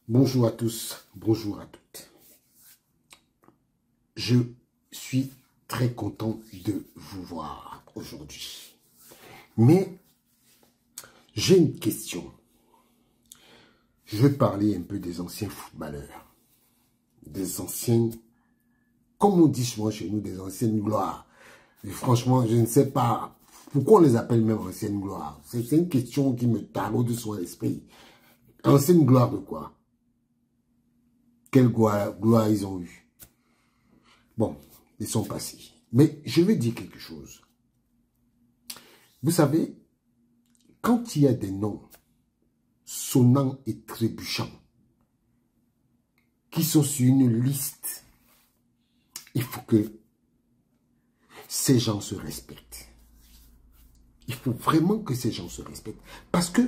Bonjour à tous, bonjour à toutes. Je suis très content de vous voir aujourd'hui. Mais j'ai une question. Je vais parler un peu des anciens footballeurs. Des anciens, comme on dit souvent chez nous, des anciennes gloires. Et franchement, je ne sais pas pourquoi on les appelle même anciennes gloires. C'est une question qui me taraude sur l'esprit. Ancienne gloire de quoi? Quelle gloire ils ont eu? Bon, ils sont passés. Mais je vais dire quelque chose. Vous savez, quand il y a des noms sonnants et trébuchants qui sont sur une liste, il faut que ces gens se respectent. Il faut vraiment que ces gens se respectent. Parce que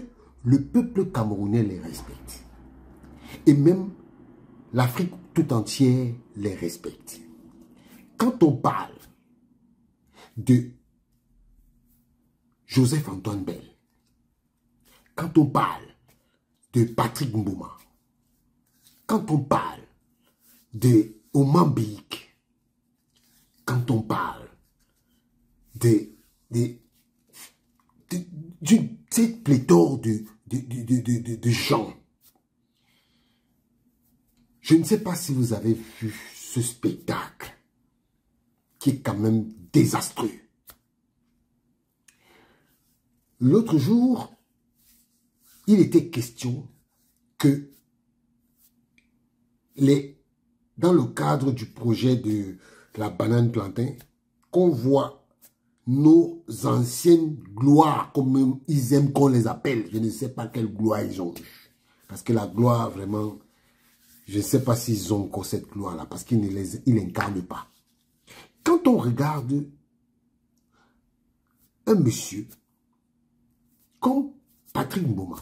le peuple camerounais les respecte. Et même l'Afrique tout entière les respecte. Quand on parle de Joseph-Antoine Bell, quand on parle de Patrick Mboma, quand on parle de Oman Beyik, quand on parle de cette pléthore de gens, je ne sais pas si vous avez vu ce spectacle qui est quand même désastreux. L'autre jour, il était question que dans le cadre du projet de la banane plantain, qu'on voit nos anciennes gloires, comme ils aiment qu'on les appelle. Je ne sais pas quelle gloire ils ont eu. Parce que la gloire, vraiment, je ne sais pas s'ils ont encore cette gloire-là, parce qu'ils ne l'incarnent pas. Quand on regarde un monsieur comme Patrick Mboma,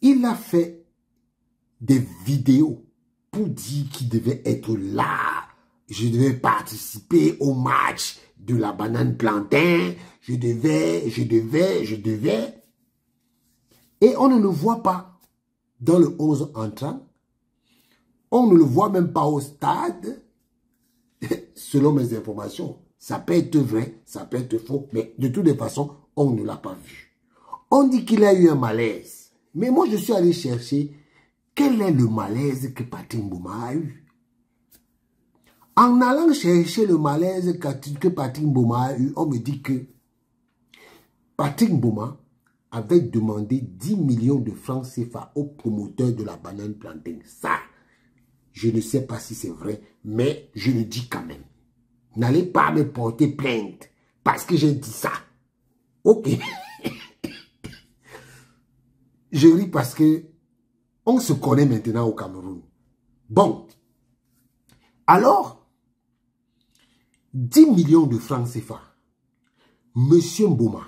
il a fait des vidéos pour dire qu'il devait être là. Je devais participer au match de la banane plantain. Je devais. Et on ne le voit pas dans le 11 entrant. On ne le voit même pas au stade. Selon mes informations, ça peut être vrai, ça peut être faux, mais de toutes les façons, on ne l'a pas vu. On dit qu'il a eu un malaise. Mais moi, je suis allé chercher quel est le malaise que Patrick Mboma a eu. En allant chercher le malaise que Patrick Mboma a eu, on me dit que Patrick Mboma avait demandé 10 millions de francs CFA au promoteur de la banane plantain. Ça, je ne sais pas si c'est vrai, mais je le dis quand même. N'allez pas me porter plainte parce que j'ai dit ça. Ok. Je ris parce que on se connaît maintenant au Cameroun. Bon. Alors, 10 millions de francs CFA. Monsieur Mboma,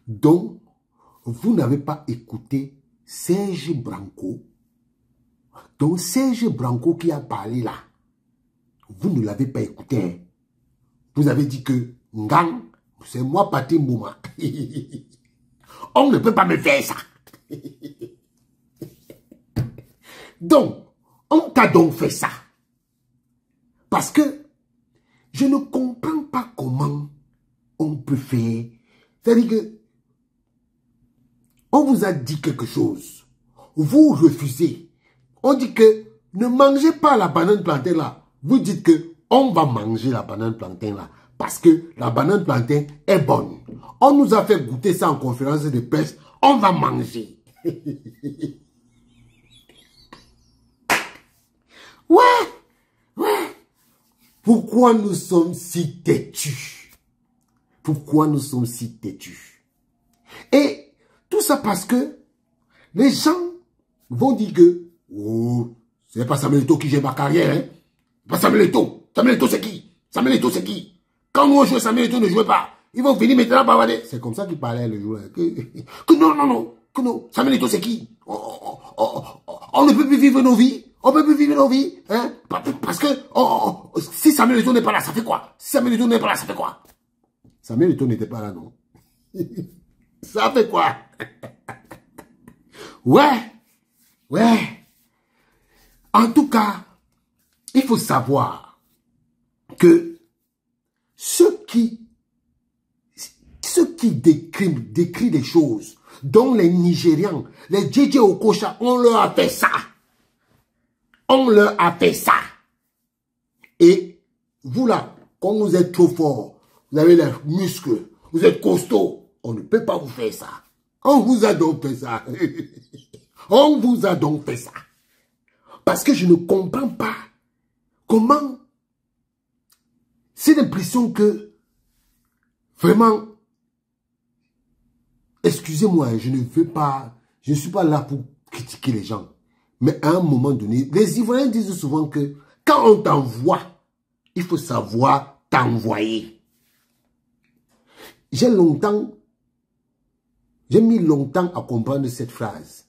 dont vous n'avez pas écouté Serge Branco. Donc Serge Branco qui a parlé là, vous ne l'avez pas écouté. Hein? Vous avez dit que Ngang, c'est moi Patrick Mboma. On ne peut pas me faire ça. Donc, on t'a donc fait ça. Parce que je ne comprends pas comment on peut faire. C'est-à-dire que on vous a dit quelque chose. Vous refusez. On dit que ne mangez pas la banane plantain là. Vous dites que on va manger la banane plantain là. Parce que la banane plantain est bonne. On nous a fait goûter ça en conférence de presse. On va manger. Ouais. Pourquoi nous sommes si têtus? Pourquoi nous sommes si têtus? Et tout ça parce que les gens vont dire que oh, c'est pas Samuel Eto'o qui gère ma carrière. Hein? Pas Samuel Eto'o. Samuel Eto'o c'est qui? Samuel Eto'o c'est qui? Quand nous on jouait, Samuel Eto'o ne jouait pas. Ils vont venir maintenant bavarder. C'est comme ça qu'il parlait le joueur. Que non. Samuel Eto'o c'est qui? On ne peut plus vivre nos vies. On ne peut plus vivre nos vies. Hein? Parce que si Samuel Eto'o n'est pas là, ça fait quoi? Si Samuel Eto'o n'est pas là, ça fait quoi? Samuel Eto'o n'était pas là, non? Ça fait quoi? Ouais, ouais. En tout cas, il faut savoir que ceux qui décrivent des choses, dont les Nigérians, les DJ Okocha, on leur a fait ça. On leur a fait ça. Et vous là, quand vous êtes trop fort, vous avez les muscles, vous êtes costaud, on ne peut pas vous faire ça. On vous a donc fait ça. On vous a donc fait ça. Parce que je ne comprends pas comment c'est l'impression que vraiment, excusez-moi, je ne suis pas là pour critiquer les gens. Mais à un moment donné, les Ivoiriens disent souvent que quand on t'envoie, il faut savoir t'envoyer. J'ai mis longtemps à comprendre cette phrase.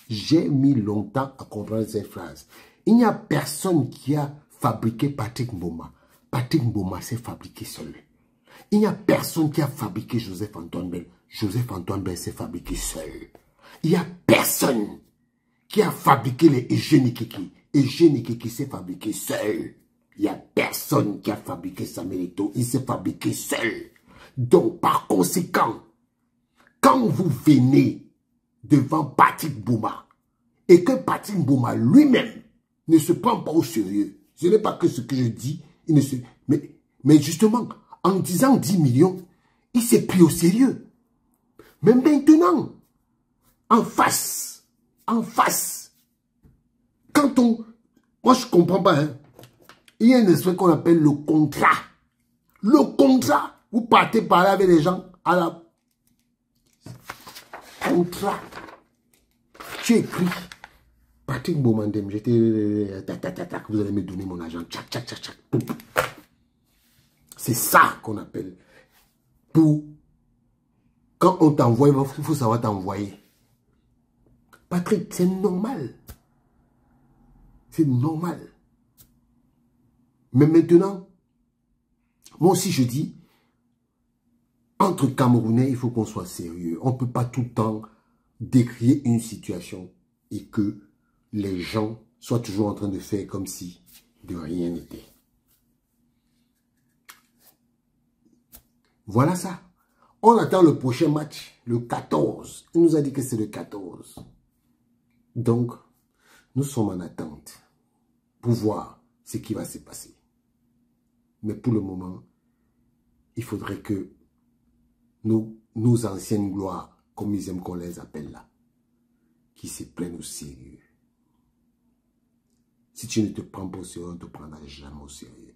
J'ai mis longtemps à comprendre cette phrase. Il n'y a personne qui a fabriqué Patrick Mboma. Patrick Mboma s'est fabriqué seul. Il n'y a personne qui a fabriqué Joseph-Antoine Bell. Joseph-Antoine Bell s'est fabriqué seul. Il n'y a personne qui a fabriqué les Eugène Kiki. Eugène Kiki s'est fabriqué seul. Il n'y a personne qui a fabriqué Samuel Eto'o. Il s'est fabriqué seul. Donc, par conséquent, quand vous venez devant Patrick Mboma et que Patrick Mboma lui-même ne se prend pas au sérieux, ce n'est pas que ce que je dis, il ne se... mais justement, en disant 10 millions, il s'est pris au sérieux. Mais maintenant, en face, quand on... Moi, je ne comprends pas, hein. Il y a un aspect qu'on appelle le contrat. Le contrat, vous partez parler avec les gens à la... Contrat. Tu écris. Patrick Bomandem, j'étais... Vous allez me donner mon argent. Tchac, tchac, tchac, tchac. C'est ça qu'on appelle. Pour... Quand on t'envoie, il faut savoir t'envoyer. Patrick, c'est normal. C'est normal. Mais maintenant, moi aussi je dis, entre Camerounais, il faut qu'on soit sérieux. On ne peut pas tout le temps décrire une situation et que les gens soient toujours en train de faire comme si de rien n'était. Voilà ça. On attend le prochain match, le 14. Il nous a dit que c'est le 14. Donc, nous sommes en attente pour voir ce qui va se passer. Mais pour le moment, il faudrait que nos anciennes gloires, comme ils aiment qu'on les appelle là, qui se prennent au sérieux. Si tu ne te prends pas au sérieux, on ne te prendra jamais au sérieux.